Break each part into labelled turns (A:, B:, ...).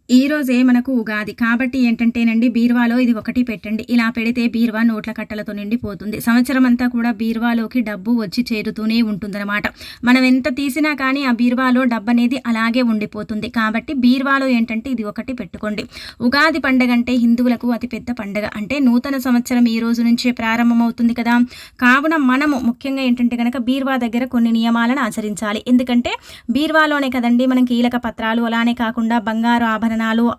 A: ఈ రోజే మనకు ఉగాది. కాబట్టి ఏంటంటేనండి బీరువాలో ఇది ఒకటి పెట్టండి. ఇలా పెడితే బీరువా నోట్ల కట్టలతో నిండిపోతుంది. సంవత్సరమంతా కూడా బీరువాలోకి డబ్బు వచ్చి చేరుతూనే ఉంటుందనమాట. మనం ఎంత తీసినా కానీ ఆ బీరువాలో డబ్బనేది అలాగే ఉండిపోతుంది. కాబట్టి బీరువాలో ఏంటంటే ఇది ఒకటి పెట్టుకోండి. ఉగాది పండగంటే హిందువులకు అతిపెద్ద పండగ. అంటే నూతన సంవత్సరం ఈ రోజు నుంచే ప్రారంభమవుతుంది కదా! కావున మనము ముఖ్యంగా ఏంటంటే గనక బీరువా దగ్గర కొన్ని నియమాలను ఆచరించాలి. ఎందుకంటే బీరువాలోనే కదండీ మనం కీలక పత్రాలు, అలానే కాకుండా బంగారు ఆభరణాలు,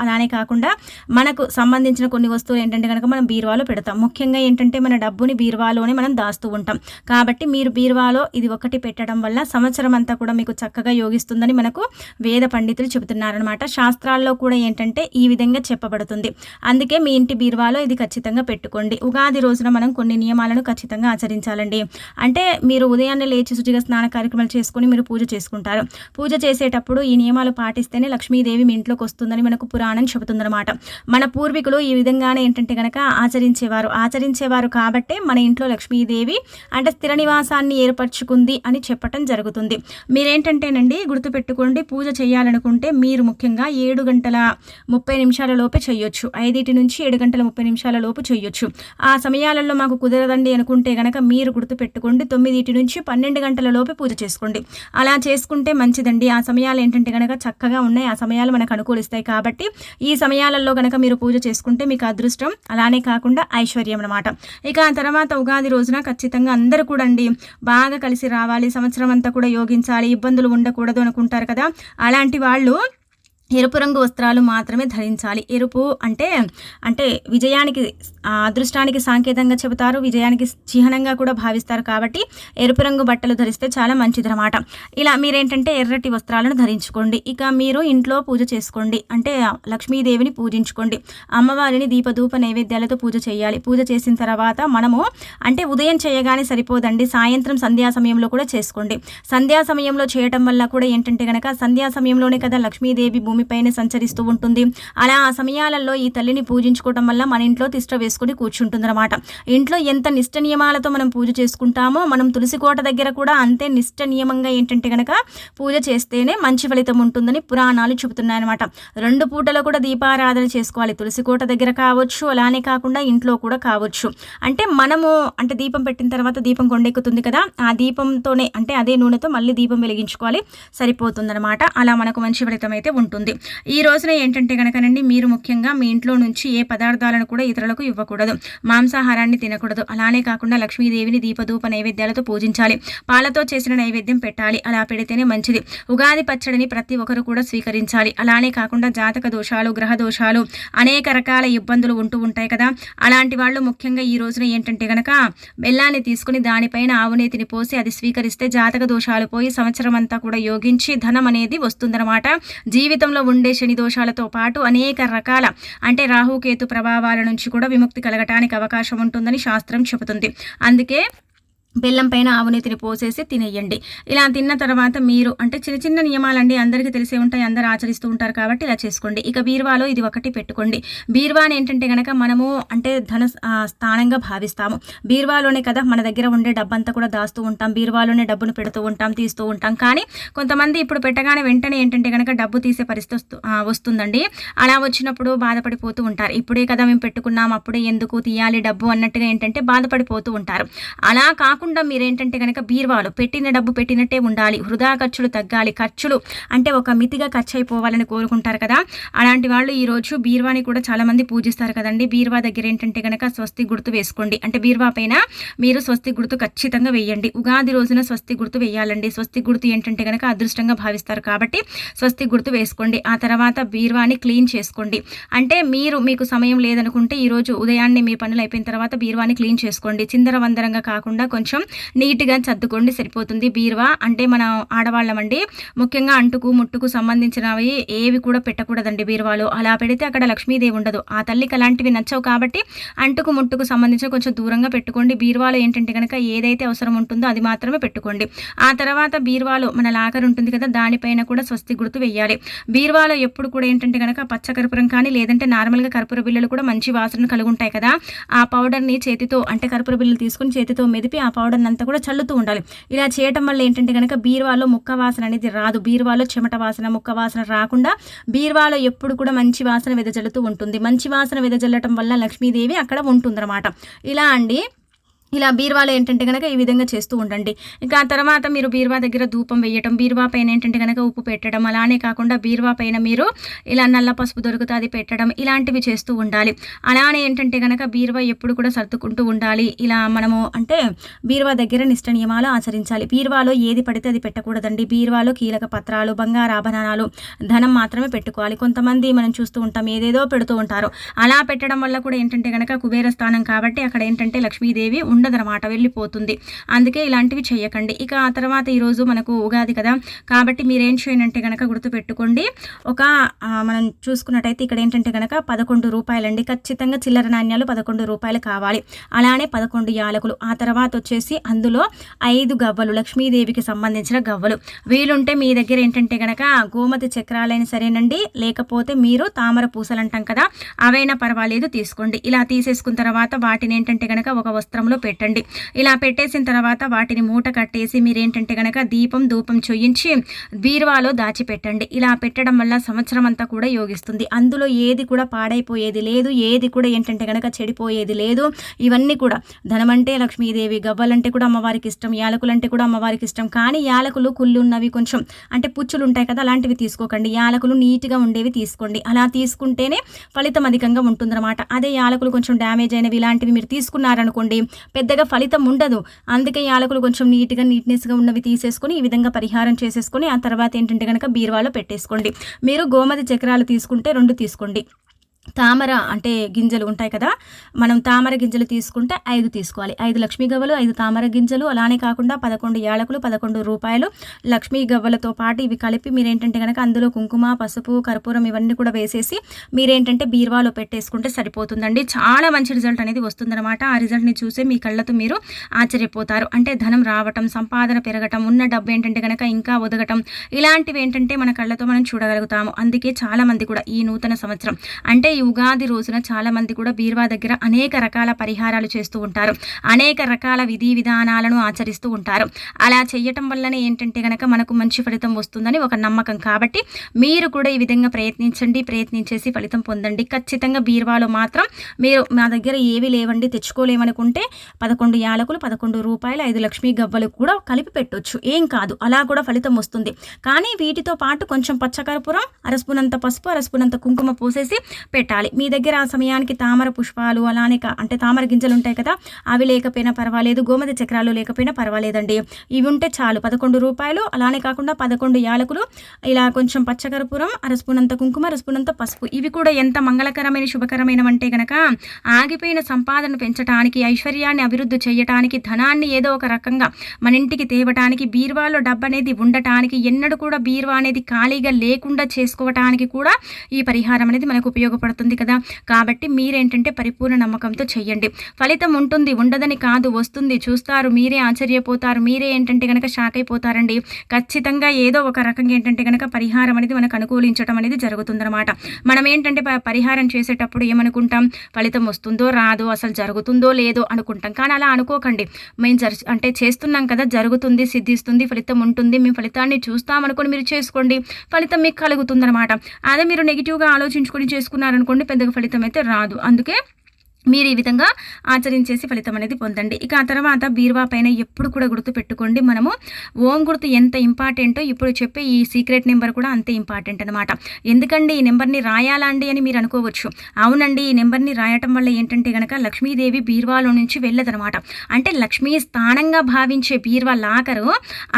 A: అలానే కాకుండా మనకు సంబంధించిన కొన్ని వస్తువులు ఏంటంటే గనక మనం బీరువాలో పెడతాం. ముఖ్యంగా ఏంటంటే మన డబ్బుని బీరువాలోనే మనం దాస్తూ ఉంటాం. కాబట్టి మీరు బీరువాలో ఇది ఒకటి పెట్టడం వల్ల సంవత్సరం అంతా కూడా మీకు చక్కగా యోగిస్తుందని మనకు వేద పండితులు చెబుతున్నారనమాట. శాస్త్రాల్లో కూడా ఏంటంటే ఈ విధంగా చెప్పబడుతుంది. అందుకే మీ ఇంటి బీరువాలో ఇది ఖచ్చితంగా పెట్టుకోండి. ఉగాది రోజున మనం కొన్ని నియమాలను ఖచ్చితంగా ఆచరించాలండి. అంటే మీరు ఉదయాన్నే లేచి శుచిగా స్నాన కార్యక్రమాలు చేసుకొని మీరు పూజ చేసుకుంటారు. పూజ చేసేటప్పుడు ఈ నియమాలు పాటిస్తేనే లక్ష్మీదేవి మీ ఇంట్లోకి వస్తుందని మనకు పురాణం చెబుతుందన్నమాట. మన పూర్వీకులు ఈ విధంగానే ఏంటంటే గనక ఆచరించేవారు కాబట్టే మన ఇంట్లో లక్ష్మీదేవి అంటే స్థిర నివాసాన్ని ఏర్పరచుకుంది అని చెప్పటం జరుగుతుంది. మీరేంటంటేనండి గుర్తుపెట్టుకోండి, పూజ చేయాలనుకుంటే మీరు ముఖ్యంగా 7:30 లోపే చేయొచ్చు. 5 నుంచి 7:30 లోపు చేయొచ్చు. ఆ సమయాలలో మాకు కుదరదండి అనుకుంటే గనక మీరు గుర్తుపెట్టుకోండి 9 నుంచి 12 లోపే పూజ చేసుకోండి. అలా చేసుకుంటే మంచిదండి. ఆ సమయాలు ఏంటంటే గనక చక్కగా ఉన్నాయి. ఆ సమయాలు మనకు అనుకూలిస్తాయి. కాబట్టి ఈ సమయాలలో గనక మీరు పూజ చేసుకుంటే మీకు అదృష్టం, అలానే కాకుండా ఐశ్వర్యం అన్నమాట. ఇక ఆ తర్వాత ఉగాది రోజున ఖచ్చితంగా అందరూ కూడా అండి బాగా కలిసి రావాలి, సంవత్సరం అంతా కూడా యోగించాలి, ఇబ్బందులు ఉండకూడదు అనుకుంటారు కదా! అలాంటి వాళ్ళు ఎరుపు రంగు వస్త్రాలు మాత్రమే ధరించాలి. ఎరుపు అంటే అంటే విజయానికి అదృష్టానికి సాంకేతంగా చెబుతారు, విజయానికి చిహ్నంగా కూడా భావిస్తారు. కాబట్టి ఎరుపు రంగు బట్టలు ధరిస్తే చాలా మంచిదన్నమాట. ఇలా మీరేంటంటే ఎర్రటి వస్త్రాలను ధరించుకోండి. ఇక మీరు ఇంట్లో పూజ చేసుకోండి. అంటే లక్ష్మీదేవిని పూజించుకోండి. అమ్మవారిని దీపధూప నైవేద్యాలతో పూజ చేయాలి. పూజ చేసిన తర్వాత మనము అంటే ఉదయం చేయగానే సరిపోదండి, సాయంత్రం సంధ్యా సమయంలో కూడా చేసుకోండి. సంధ్యా సమయంలో చేయటం వల్ల కూడా ఏంటంటే గనక సంధ్యా సమయంలోనే కదా లక్ష్మీదేవి భూమిపైన సంచరిస్తూ ఉంటుంది. అలా ఆ సమయాలలో ఈ తల్లిని పూజించుకోవడం వల్ల మన ఇంట్లో తిష్ట వేసుకుని కూర్చుంటుందన్నమాట. ఇంట్లో ఎంత నిష్ట నియమాలతో మనం పూజ చేసుకుంటామో మనం తులసి కోట దగ్గర కూడా అంతే నిష్ట నియమంగా ఏంటంటే గనక పూజ చేస్తేనే మంచి ఫలితం ఉంటుందని పురాణాలు చెబుతున్నాయన్నమాట. 2 పూటలు కూడా దీపారాధన చేసుకోవాలి. తులసి కోట దగ్గర కావచ్చు, అలానే కాకుండా ఇంట్లో కూడా కావచ్చు. అంటే మనము అంటే దీపం పెట్టిన తర్వాత దీపం కొండెక్కుతుంది కదా, ఆ దీపంతోనే అంటే అదే నూనెతో మళ్ళీ దీపం వెలిగించుకోవాలి, సరిపోతుందన్నమాట. అలా మనకు మంచి ఫలితం అయితే ఉంటుంది. ఈ రోజున ఏంటంటే గనకనండి మీరు ముఖ్యంగా మీ ఇంట్లో నుంచి ఏ పదార్థాలను కూడా ఇతరులకు ఇవ్వకూడదు. మాంసాహారాన్ని తినకూడదు. అలానే కాకుండా లక్ష్మీదేవిని దీపధూప నైవేద్యాలతో పూజించాలి. పాలతో చేసిన నైవేద్యం పెట్టాలి. అలా పెడితేనే మంచిది. ఉగాది పచ్చడిని ప్రతి ఒక్కరు కూడా స్వీకరించాలి. అలానే కాకుండా జాతక దోషాలు, గ్రహ దోషాలు, అనేక రకాల ఇబ్బందులు ఉంటూ ఉంటాయి కదా, అలాంటి వాళ్ళు ముఖ్యంగా ఈ రోజున ఏంటంటే గనక బెల్లాన్ని తీసుకుని దానిపైన ఆవునేతిని పోసి అది స్వీకరిస్తే జాతక దోషాలు పోయి సంవత్సరం అంతా కూడా యోగించి ధనం అనేది వస్తుందన్నమాట. జీవితంలో ఉండే శని దోషాలతో పాటు అనేక రకాల అంటే రాహుకేతు ప్రభావాల నుంచి కూడా విముక్తి కలగటానికి అవకాశం ఉంటుందని శాస్త్రం చెబుతుంది. అందుకే బెల్లం పైన ఆవునేతిని పోసేసి తినేయండి. ఇలా తిన్న తర్వాత మీరు అంటే చిన్న చిన్న నియమాలండి, అందరికీ తెలిసే ఉంటాయి, అందరూ ఆచరిస్తూ ఉంటారు కాబట్టి ఇలా చేసుకోండి. ఇక బీరువాలో ఇది ఒకటి పెట్టుకోండి. బీరువాని ఏంటంటే గనక మనము అంటే ధన స్థానంగా భావిస్తాము. బీరువాలోనే కదా మన దగ్గర ఉండే డబ్బంతా కూడా దాస్తూ ఉంటాం, బీరువాలోనే డబ్బును పెడుతూ ఉంటాం, తీస్తూ ఉంటాం. కానీ కొంతమంది ఇప్పుడు పెట్టగానే వెంటనే ఏంటంటే గనక డబ్బు తీసే పరిస్థితి వస్తుందండి. అలా వచ్చినప్పుడు బాధపడిపోతూ ఉంటారు. ఇప్పుడే కదా మేము పెట్టుకున్నాం, అప్పుడే ఎందుకు తీయాలి డబ్బు అన్నట్టుగా ఏంటంటే బాధపడిపోతూ ఉంటారు. అలా కాకుండా మీరేంటంటే కనుక బీరువాలో పెట్టిన డబ్బు పెట్టినట్టే ఉండాలి. వృధా ఖర్చులు తగ్గాలి. ఖర్చులు అంటే ఒక మితిగా ఖర్చు అయిపోవాలని కోరుకుంటారు కదా, అలాంటి వాళ్ళు ఈరోజు బీరువాని కూడా చాలామంది పూజిస్తారు కదండి. బీరువా దగ్గర ఏంటంటే కనుక స్వస్తి గుర్తు వేసుకోండి. అంటే బీరువా పైన మీరు స్వస్తి గుర్తు ఖచ్చితంగా వేయండి. ఉగాది రోజున స్వస్తి గుర్తు వేయాలండి. స్వస్తి గుర్తు ఏంటంటే కనుక అదృష్టంగా భావిస్తారు కాబట్టి స్వస్తి గుర్తు వేసుకోండి. ఆ తర్వాత బీరువాని క్లీన్ చేసుకోండి. అంటే మీకు సమయం లేదనుకుంటే ఈరోజు ఉదయాన్నే మీ పనులు అయిపోయిన తర్వాత బీరువాని క్లీన్ చేసుకోండి. చిందరవందరంగా కాకుండా కొంచెం నీట్గా సర్దుకోండి, సరిపోతుంది. బీరువా అంటే మనం ఆడవాళ్ళమండి ముఖ్యంగా అంటుకు ముట్టుకు సంబంధించినవి ఏవి కూడా పెట్టకూడదండి బీరువాలో. అలా పెడితే అక్కడ లక్ష్మీదేవి ఉండదు. ఆ తల్లికి అలాంటివి నచ్చవు కాబట్టి అంటుకు ముట్టుకు సంబంధించి కొంచెం దూరంగా పెట్టుకోండి. బీరువాలో ఏంటంటే కనుక ఏదైతే అవసరం ఉంటుందో అది మాత్రమే పెట్టుకోండి. ఆ తర్వాత బీరువాలో మన లాకర్ ఉంటుంది కదా, దానిపైన కూడా స్వస్తి గుర్తు వేయాలి. బీరువాలో ఎప్పుడు కూడా ఏంటంటే కనుక పచ్చ కర్పూరం కానీ లేదంటే నార్మల్గా కర్పూర బిళ్ళలు కూడా మంచి వాసన కలిగి ఉంటాయి కదా, ఆ పౌడర్ని చేతితో అంటే కర్పూర బిళ్ళలు తీసుకుని చేతితో మెదిపి ఆ పౌడర్ని అంతా కూడా చల్లుతూ ఉండాలి. ఇలా చేయటం వల్ల ఏంటంటే కనుక బీరువాలో ముక్క వాసన అనేది రాదు. బీరువాలో చెమట వాసన, ముక్క వాసన రాకుండా బీరువాలో ఎప్పుడు కూడా మంచి వాసన వెదజల్లుతూ ఉంటుంది. మంచి వాసన వెదజల్లటం వల్ల లక్ష్మీదేవి అక్కడ ఉంటుందన్నమాట. ఇలా అండి ఇలా బీరువాలో ఏంటంటే కనుక ఈ విధంగా చేస్తూ ఉండండి. ఇంకా ఆ తర్వాత మీరు బీరువా దగ్గర ధూపం వేయటం, బీరువా పైన ఏంటంటే కనుక ఉప్పు పెట్టడం, అలానే కాకుండా బీరువా పైన మీరు ఇలా నల్ల పసుపు దొరుకుతుంది పెట్టడం, ఇలాంటివి చేస్తూ ఉండాలి. అలానే ఏంటంటే కనుక బీరువా ఎప్పుడు కూడా సర్దుకుంటూ ఉండాలి. ఇలా మనము అంటే బీరువా దగ్గర నిష్ట నియమాలు ఆచరించాలి. బీరువాలో ఏది పడితే అది పెట్టకూడదండి. బీరువాలో కీలక పత్రాలు, బంగారు ఆభరణాలు, ధనం మాత్రమే పెట్టుకోవాలి. కొంతమంది మనం చూస్తూ ఉంటాం ఏదేదో పెడుతూ ఉంటారు. అలా పెట్టడం వల్ల కూడా ఏంటంటే కనుక కుబేర స్థానం కాబట్టి అక్కడ ఏంటంటే లక్ష్మీదేవి ఉండదనమాట, వెళ్ళిపోతుంది. అందుకే ఇలాంటివి చేయకండి. ఇక ఆ తర్వాత ఈరోజు మనకు ఉగాది కదా, కాబట్టి మీరేం చేయండి కనుక గుర్తుపెట్టుకోండి. ఒక మనం చూసుకున్నట్టయితే ఇక్కడ ఏంటంటే కనుక 11 రూపాయలండి, ఖచ్చితంగా చిల్లర నాణ్యాలు 11 రూపాయలు కావాలి. అలానే 11 యాలకులు, ఆ తర్వాత వచ్చేసి అందులో 5 గవ్వలు, లక్ష్మీదేవికి సంబంధించిన గవ్వలు. వీలుంటే మీ దగ్గర ఏంటంటే కనుక గోమతి చక్రాలైనా సరేనండి, లేకపోతే మీరు తామర పూసలు అంటాం కదా, అవైనా పర్వాలేదు తీసుకోండి. ఇలా తీసేసుకున్న తర్వాత వాటిని ఏంటంటే కనుక ఒక వస్త్రంలో పెట్టండి. ఇలా పెట్టేసిన తర్వాత వాటిని మూట కట్టేసి మీరేంటంటే కనుక దీపం ధూపం చూయించి బీరువాలో దాచిపెట్టండి. ఇలా పెట్టడం వల్ల సంవత్సరం అంతా కూడా యోగిస్తుంది. అందులో ఏది కూడా పాడైపోయేది లేదు, ఏది కూడా ఏంటంటే కనుక చెడిపోయేది లేదు. ఇవన్నీ కూడా ధనం అంటే లక్ష్మీదేవి, గవ్వలంటే కూడా అమ్మవారికి ఇష్టం, యాలకులంటే కూడా అమ్మవారికి ఇష్టం. కానీ యాలకులు కుళ్ళు ఉన్నవి కొంచెం అంటే పుచ్చులు ఉంటాయి కదా, అలాంటివి తీసుకోకండి. యాలకులు నీట్గా ఉండేవి తీసుకోండి. అలా తీసుకుంటేనే ఫలితం అధికంగా ఉంటుందన్నమాట. అదే యాలకులు కొంచెం డ్యామేజ్ అయినవి ఇలాంటివి మీరు తీసుకున్నారనుకోండి, పెద్దగా ఫలితం ఉండదు. అందుకే యాలకులు కొంచెం నీట్నెస్గా ఉన్నవి తీసేసుకొని ఈ విధంగా పరిహారం చేసేసుకొని ఆ తర్వాత ఏంటంటే కనుక బీరువాలో పెట్టేసుకోండి. మీరు గోమతి చక్రాలు తీసుకుంటే 2 తీసుకోండి. తామర అంటే గింజలు ఉంటాయి కదా, మనం తామర గింజలు తీసుకుంటే 5 తీసుకోవాలి. 5 లక్ష్మీ గవ్వలు, 5 తామర గింజలు, అలానే కాకుండా 11 యాలకులు, 11 రూపాయలు లక్ష్మీ గవ్వలతో పాటు ఇవి కలిపి మీరేంటంటే కనుక అందులో కుంకుమ, పసుపు, కర్పూరం ఇవన్నీ కూడా వేసేసి మీరేంటంటే బీరువాలో పెట్టేసుకుంటే సరిపోతుందండి. చాలా మంచి రిజల్ట్ అనేది వస్తుందన్నమాట. ఆ రిజల్ట్ని చూసే మీ కళ్ళతో మీరు ఆశ్చర్యపోతారు. అంటే ధనం రావటం, సంపాదన పెరగటం, ఉన్న డబ్బు ఏంటంటే కనుక ఇంకా ఒదగటం, ఇలాంటివి ఏంటంటే మన కళ్ళతో మనం చూడగలుగుతాము. అందుకే చాలామంది కూడా ఈ నూతన సంవత్సరం అంటే ఈ ఉగాది రోజున చాలా మంది కూడా బీరువా దగ్గర అనేక రకాల పరిహారాలు చేస్తూ ఉంటారు, అనేక రకాల విధి విధానాలను ఆచరిస్తూ ఉంటారు. అలా చేయటం వల్లనే ఏంటంటే కనుక మనకు మంచి ఫలితం వస్తుందని ఒక నమ్మకం. కాబట్టి మీరు కూడా ఈ విధంగా ప్రయత్నించేసి ఫలితం పొందండి. ఖచ్చితంగా బీరువాలో మాత్రం మీరు మా దగ్గర ఏవి లేవండి తెచ్చుకోలేమనుకుంటే 11 యాలకులు, 11 రూపాయలు, 5 లక్ష్మీ గవ్వలు కూడా కలిపి పెట్టొచ్చు, ఏం కాదు. అలా కూడా ఫలితం వస్తుంది. కానీ వీటితో పాటు కొంచెం పచ్చకర్పూరం, అరస్పూనంత పసుపు, అరస్పూనంత కుంకుమ పోసేసి పెట్టాలి. మీ దగ్గర ఆ సమయానికి తామర పుష్పాలు అలానే అంటే తామర గింజలు ఉంటాయి కదా, అవి లేకపోయినా పర్వాలేదు, గోమతి చక్రాలు లేకపోయినా పర్వాలేదండి. ఇవి ఉంటే చాలు. 11 రూపాయలు, అలానే కాకుండా 11 యాలకులు, ఇలా కొంచెం పచ్చకర్పూరం, అరస్పూనంత కుంకుమ, అరస్పూనంత పసుపు. ఇవి కూడా ఎంత మంగళకరమైన శుభకరమైనవంటే కనుక ఆగిపోయిన సంపాదన పెంచడానికి, ఐశ్వర్యాన్ని అభివృద్ధి చేయటానికి, ధనాన్ని ఏదో ఒక రకంగా మన ఇంటికి తేవటానికి, బీరువాలో డబ్బు అనేది ఉండటానికి, ఎన్నడూ కూడా బీరువా అనేది ఖాళీగా లేకుండా చేసుకోవటానికి కూడా ఈ పరిహారం అనేది మనకు ఉపయోగపడుతుంది కదా. కాబట్టి మీరేంటంటే పరిపూర్ణ నమ్మకంతో చెయ్యండి. ఫలితం ఉంటుంది, ఉండదని కాదు, వస్తుంది. చూస్తారు, మీరే ఆశ్చర్యపోతారు, మీరే ఏంటంటే కనుక షాక్ అయిపోతారండి. ఖచ్చితంగా ఏదో ఒక రకంగా ఏంటంటే కనుక పరిహారం అనేది మనకు అనుకూలించడం అనేది జరుగుతుందన్నమాట. మనం ఏంటంటే పరిహారం చేసేటప్పుడు ఏమనుకుంటాం, ఫలితం వస్తుందో రాదో, అసలు జరుగుతుందో లేదో అనుకుంటాం. కానీ అలా అనుకోకండి. మేము అంటే చేస్తున్నాం కదా, జరుగుతుంది, సిద్ధిస్తుంది, ఫలితం ఉంటుంది, మేము ఫలితాన్ని చూస్తామనుకొని మీరు చేసుకోండి, ఫలితం మీకు కలుగుతుందన్నమాట. అదే మీరు నెగిటివ్గా ఆలోచించుకొని చేసుకున్నారనుకోండి, పెద్దగా ఫలితం అయితే రాదు. అందుకే మీరు ఈ విధంగా ఆచరించేసి ఫలితం అనేది పొందండి. ఇక ఆ తర్వాత బీరువా పైన ఎప్పుడు కూడా గుర్తుపెట్టుకోండి, మనము ఓం గుర్తు ఎంత ఇంపార్టెంటో ఇప్పుడు చెప్పే ఈ సీక్రెట్ నెంబర్ కూడా అంతే ఇంపార్టెంట్ అనమాట. ఎందుకండి ఈ నెంబర్ని రాయాలా అండి అని మీరు అనుకోవచ్చు. అవునండి, ఈ నెంబర్ని రాయటం వల్ల ఏంటంటే కనుక లక్ష్మీదేవి బీరువాలో నుంచి వెళ్ళదనమాట. అంటే లక్ష్మీ స్థానంగా భావించే బీరువా లాకరు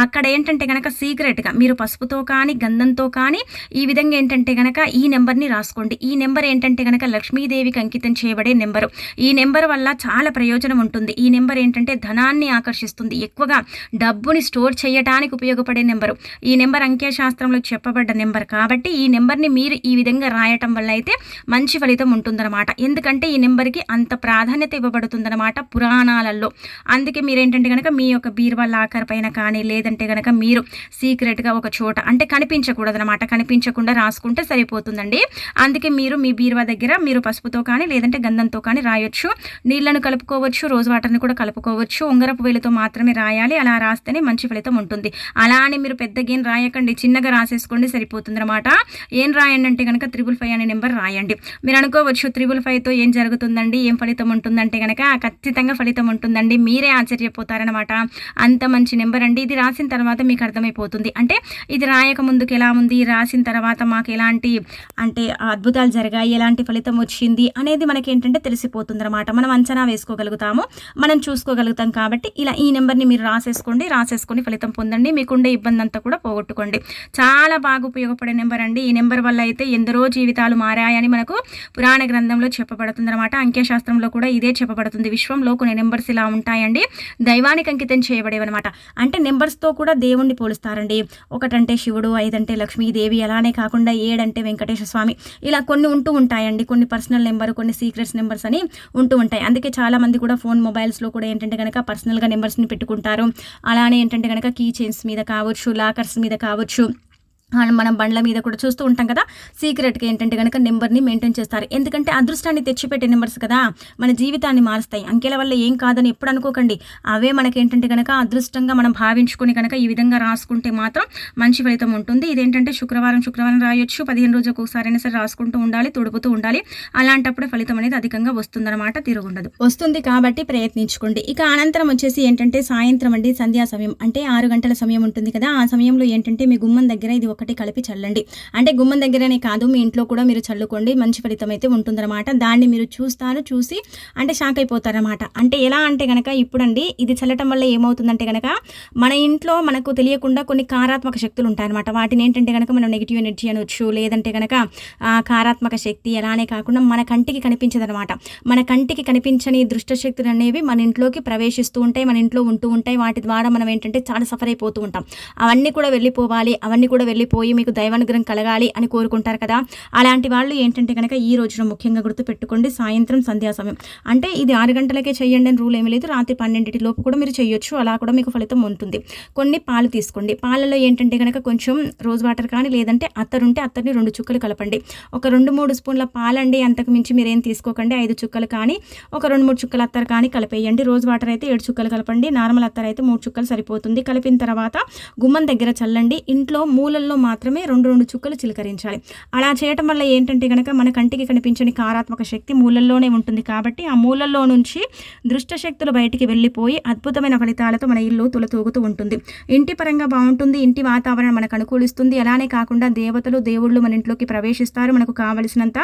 A: అక్కడ ఏంటంటే కనుక సీక్రెట్గా మీరు పసుపుతో కానీ గంధంతో కానీ ఈ విధంగా ఏంటంటే కనుక ఈ నెంబర్ని రాసుకోండి. ఈ నెంబర్ ఏంటంటే కనుక లక్ష్మీదేవికి అంకితం చేయబడే నెంబరు. ఈ నెంబర్ వల్ల చాలా ప్రయోజనం ఉంటుంది. ఈ నెంబర్ ఏంటంటే ధనాన్ని ఆకర్షిస్తుంది, ఎక్కువగా డబ్బుని స్టోర్ చేయడానికి ఉపయోగపడే నెంబరు. ఈ నెంబర్ అంకెశాస్త్రంలో చెప్పబడ్డ నెంబర్ కాబట్టి ఈ నెంబర్ని మీరు ఈ విధంగా రాయటం వల్ల అయితే మంచి ఫలితం ఉంటుందన్నమాట. ఎందుకంటే ఈ నెంబర్కి అంత ప్రాధాన్యత ఇవ్వబడుతుందన్నమాట పురాణాలలో. అందుకే మీరేంటంటే కనుక మీ యొక్క బీరువా లాకర్ పైన కానీ లేదంటే కనుక మీరు సీక్రెట్గా ఒక చోట అంటే కనిపించకూడదు అనమాట, కనిపించకుండా రాసుకుంటే సరిపోతుందండి. అందుకే మీరు మీ బీరువా దగ్గర మీరు పసుపుతో కానీ లేదంటే గంధంతో కానీ రాయొచ్చు. నీళ్లను కలుపుకోవచ్చు, రోజ్ వాటర్ని కూడా కలుపుకోవచ్చు. ఉంగరపు వేలుతో మాత్రమే రాయాలి. అలా రాస్తేనే మంచి ఫలితం ఉంటుంది. అలా అని మీరు పెద్దగా ఏం రాయకండి, చిన్నగా రాసేసుకోండి సరిపోతుంది అనమాట. ఏం రాయండి అంటే కనుక 555 అనే నెంబర్ రాయండి. మీరు అనుకోవచ్చు 555తో ఏం జరుగుతుందండి, ఏం ఫలితం ఉంటుందంటే కనుక ఖచ్చితంగా ఫలితం ఉంటుందండి. మీరే ఆశ్చర్యపోతారనమాట. అంత మంచి నెంబర్ అండి. ఇది రాసిన తర్వాత మీకు అర్థమైపోతుంది. అంటే ఇది రాయక ముందుకు ఎలా ఉంది, రాసిన తర్వాత మాకు ఎలాంటి అంటే అద్భుతాలు జరిగాయి, ఎలాంటి ఫలితం వచ్చింది అనేది మనకి ఏంటంటే తెలిసిపోతుంది అనమాట. మనం అంచనా వేసుకోగలుగుతాము, మనం చూసుకోగలుగుతాం. కాబట్టి ఇలా ఈ నెంబర్ని మీరు రాసేసుకొని ఫలితం పొందండి. మీకుండే ఇబ్బంది అంతా కూడా పోగొట్టుకోండి. చాలా బాగా ఉపయోగపడే నెంబర్ అండి. ఈ నెంబర్ వల్ల అయితే ఎందరో జీవితాలు మారాయని మనకు పురాణ గ్రంథంలో చెప్పబడుతుంది అనమాట. అంఖ్యశాస్త్రంలో కూడా ఇదే చెప్పబడుతుంది. విశ్వంలో కొన్ని నెంబర్స్ ఇలా ఉంటాయండి, దైవానికి అంకితం చేయబడేవన్నమాట. అంటే నెంబర్స్తో కూడా దేవుణ్ణి పోలుస్తారండి. 1 అంటే శివుడు, 5 అంటే లక్ష్మీదేవి, అలానే కాకుండా 7 అంటే వెంకటేశ్వర స్వామి, ఇలా కొన్ని ఉంటూ ఉంటాయండి. కొన్ని పర్సనల్ నెంబర్, కొన్ని సీక్రెట్స్ నెంబర్స్ అని ఉంటూ ఉంటాయి. అందుకే చాలామంది కూడా ఫోన్ మొబైల్స్లో కూడా ఏంటంటే కనుక పర్సనల్గా నెంబర్స్ని పెట్టుకుంటారు. అలానే ఏంటంటే కనుక కీ చైన్స్ మీద కావచ్చు, లాకర్స్ మీద కావచ్చు, మనం బండ్ల మీద కూడా చూస్తూ ఉంటాం కదా, సీక్రెట్గా ఏంటంటే కనుక నెంబర్ని మెయింటైన్ చేస్తారు. ఎందుకంటే అదృష్టాన్ని తెచ్చిపెట్టే నెంబర్స్ కదా, మన జీవితాన్ని మారుస్తాయి. అంకెల వల్ల ఏం కాదని ఎప్పుడు అనుకోకండి. అవే మనకేంటంటే కనుక అదృష్టంగా మనం భావించుకొని కనుక ఈ విధంగా రాసుకుంటే మాత్రం మంచి ఫలితం ఉంటుంది. ఇదేంటంటే శుక్రవారం రాయొచ్చు. 15 రోజులకు ఒకసారైనా సరే రాసుకుంటూ ఉండాలి, తుడుపుతూ ఉండాలి. అలాంటప్పుడు ఫలితం అనేది అధికంగా వస్తుందన్నమాట, తిరుగుండదు. వస్తుంది కాబట్టి ప్రయత్నించుకోండి. ఇక అనంతరం వచ్చేసి ఏంటంటే సాయంత్రం అండి, సంధ్యా సమయం అంటే 6 గంటల సమయం ఉంటుంది కదా, ఆ సమయంలో ఏంటంటే మీ గుమ్మం దగ్గర ఇది ఒకటి కలిపి చల్లండి. అంటే గుమ్మం దగ్గరనే కాదు, మీ ఇంట్లో కూడా మీరు చల్లుకోండి. మంచి ఫలితం అయితే ఉంటుందన్నమాట. దాన్ని మీరు చూసి అంటే షాక్ అయిపోతారన్నమాట. అంటే ఎలా అంటే కనుక ఇప్పుడండి ఇది చల్లటం వల్ల ఏమవుతుందంటే కనుక మన ఇంట్లో మనకు తెలియకుండా కొన్ని కారాత్మక శక్తులు ఉంటాయన్నమాట. వాటిని ఏంటంటే కనుక మనం నెగిటివ్ ఎనర్జీ అనొచ్చు, లేదంటే కనుక కారాత్మక శక్తి. అలానే కాకుండా మన కంటికి కనిపించదనమాట. మన కంటికి కనిపించని దుష్ట శక్తులు అనేవి మన ఇంట్లోకి ప్రవేశిస్తూ ఉంటాయి, మన ఇంట్లో ఉంటూ ఉంటాయి. వాటి ద్వారా మనం ఏంటంటే చాలా సఫర్ అయిపోతూ ఉంటాం. అవన్నీ కూడా వెళ్ళిపోవాలి, అవన్నీ కూడా వెళ్ళిపోయి మీకు దైవానుగ్రహం కలగాలి అని కోరుకుంటారు కదా. అలాంటి వాళ్ళు ఏంటంటే కనుక ఈ రోజున ముఖ్యంగా గుర్తుపెట్టుకోండి, సాయంత్రం సంధ్యా సమయం అంటే ఇది 6 గంటలకే చేయండి అని రూల్ ఏమీ లేదు. రాత్రి 12 లోపు కూడా మీరు చేయొచ్చు. అలా కూడా మీకు ఫలితం ఉంటుంది. కొన్ని పాలు తీసుకోండి. పాలలో ఏంటంటే కనుక కొంచెం రోజ్ వాటర్ కానీ లేదంటే అత్తరుంటే అత్తర్ని 2 చుక్కలు కలపండి. ఒక 2-3 స్పూన్ల పాలండి, అంతకు మించి మీరు ఏం తీసుకోకండి. 5 చుక్కలు కానీ ఒక 2-3 చుక్కల అత్తరు కానీ కలిపేయండి. రోజ్ వాటర్ అయితే 7 చుక్కలు కలపండి. నార్మల్ అత్తర్ అయితే 3 చుక్కలు సరిపోతుంది. కలిపిన తర్వాత గుమ్మం దగ్గర చల్లండి. ఇంట్లో మూలల్లో మాత్రమే 2 చుక్కలు చిలకరించాలి. అలా చేయటం వల్ల ఏంటంటే కనుక మన కంటికి కనిపించని కారాత్మక శక్తి మూలల్లోనే ఉంటుంది. కాబట్టి ఆ మూలల్లో నుంచి దృష్ట శక్తులు బయటికి వెళ్ళిపోయి అద్భుతమైన ఫలితాలతో మన ఇల్లు తులతూగుతూ ఉంటుంది. ఇంటి పరంగా బాగుంటుంది, ఇంటి వాతావరణం మనకు అనుకూలిస్తుంది. అలానే కాకుండా దేవతలు, దేవుళ్ళు మన ఇంట్లోకి ప్రవేశిస్తారు. మనకు కావలసినంత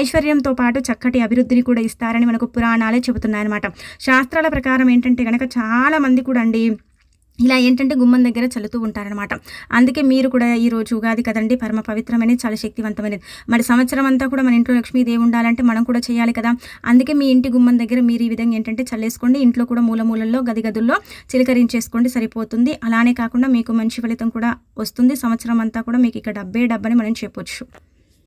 A: ఐశ్వర్యంతో పాటు చక్కటి అభివృద్ధిని కూడా ఇస్తారని మనకు పురాణాలే చెబుతున్నాయన్నమాట. శాస్త్రాల ప్రకారం ఏంటంటే కనుక చాలా మంది కూడా అండి ఇలా ఏంటంటే గుమ్మం దగ్గర చల్లుతూ ఉంటారనమాట. అందుకే మీరు కూడా ఈరోజు ఉగాది కదండి, పరమ పవిత్రమైనది, చాలా శక్తివంతమైనది. మరి సంవత్సరం అంతా కూడా మన ఇంట్లో లక్ష్మీదేవి ఉండాలంటే మనం కూడా చేయాలి కదా. అందుకే మీ ఇంటి గుమ్మం దగ్గర మీరు ఈ విధంగా ఏంటంటే చల్లేసుకోండి. ఇంట్లో కూడా మూలమూలల్లో గదుల్లో చిలకరించేసుకోండి, సరిపోతుంది. అలానే కాకుండా మీకు మంచి ఫలితం కూడా వస్తుంది. సంవత్సరం అంతా కూడా మీకు ఇక డబ్బని మనం చెప్పొచ్చు.